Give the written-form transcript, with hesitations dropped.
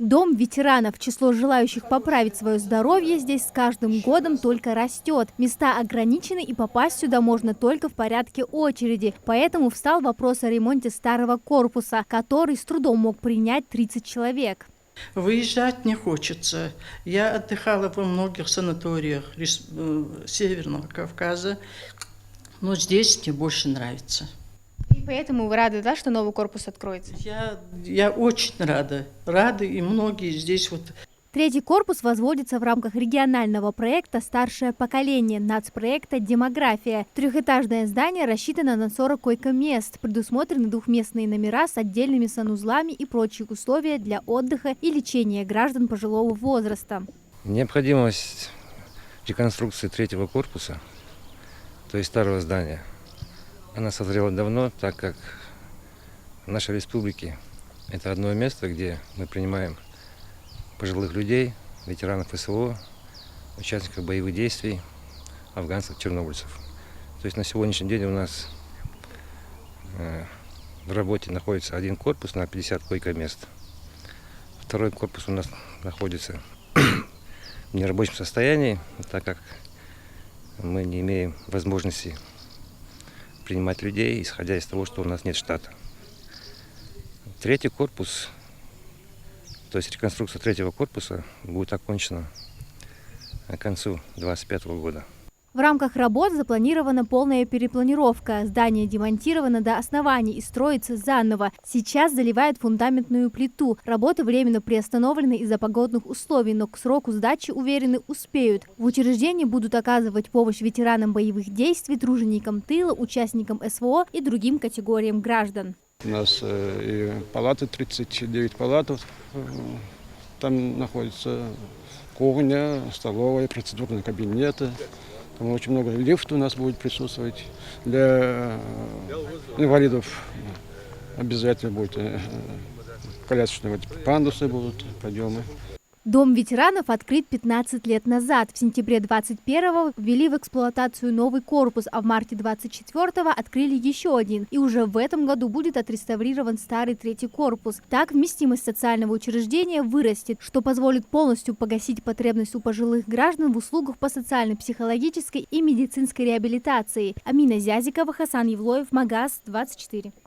Дом ветеранов. Число желающих поправить свое здоровье здесь с каждым годом только растет. Места ограничены, и попасть сюда можно только в порядке очереди. Поэтому встал вопрос о ремонте старого корпуса, который с трудом мог принять 30 человек. Выезжать не хочется. Я отдыхала во многих санаториях Северного Кавказа, но здесь мне больше нравится. И поэтому вы рады, да, что новый корпус откроется? Я очень рада. Рада, и многие здесь вот. Третий корпус возводится в рамках регионального проекта «Старшее поколение» нацпроекта «Демография». Трехэтажное здание рассчитано на 40 койко-мест. Предусмотрены двухместные номера с отдельными санузлами и прочие условия для отдыха и лечения граждан пожилого возраста. Необходимость реконструкции третьего корпуса, то есть старого здания, она созрела давно, так как в нашей республике это одно место, где мы принимаем пожилых людей, ветеранов СВО, участников боевых действий, афганцев, чернобыльцев. То есть на сегодняшний день у нас в работе находится один корпус на 50 койко-мест. Второй корпус у нас находится в нерабочем состоянии, так как мы не имеем возможности принимать людей, исходя из того, что у нас нет штата. Третий корпус, то есть реконструкция третьего корпуса, будет окончена к концу 2025 года. В рамках работ запланирована полная перепланировка. Здание демонтировано до основания и строится заново. Сейчас заливают фундаментную плиту. Работы временно приостановлены из-за погодных условий, но к сроку сдачи, уверены, успеют. В учреждении будут оказывать помощь ветеранам боевых действий, труженикам тыла, участникам СВО и другим категориям граждан. У нас и палаты, 39 палат. Там находится кухня, столовая, процедурные кабинеты. Там очень много лифтов у нас будет присутствовать. Для инвалидов обязательно будет колясочные пандусы будут, подъемы. Дом ветеранов открыт 15 лет назад. В сентябре 21-го ввели в эксплуатацию новый корпус, а в марте 24-го открыли еще один. И уже в этом году будет отреставрирован старый третий корпус. Так вместимость социального учреждения вырастет, что позволит полностью погасить потребность у пожилых граждан в услугах по социально-психологической и медицинской реабилитации. Амина Зязикова, Хасан Евлоев, Магаз 24.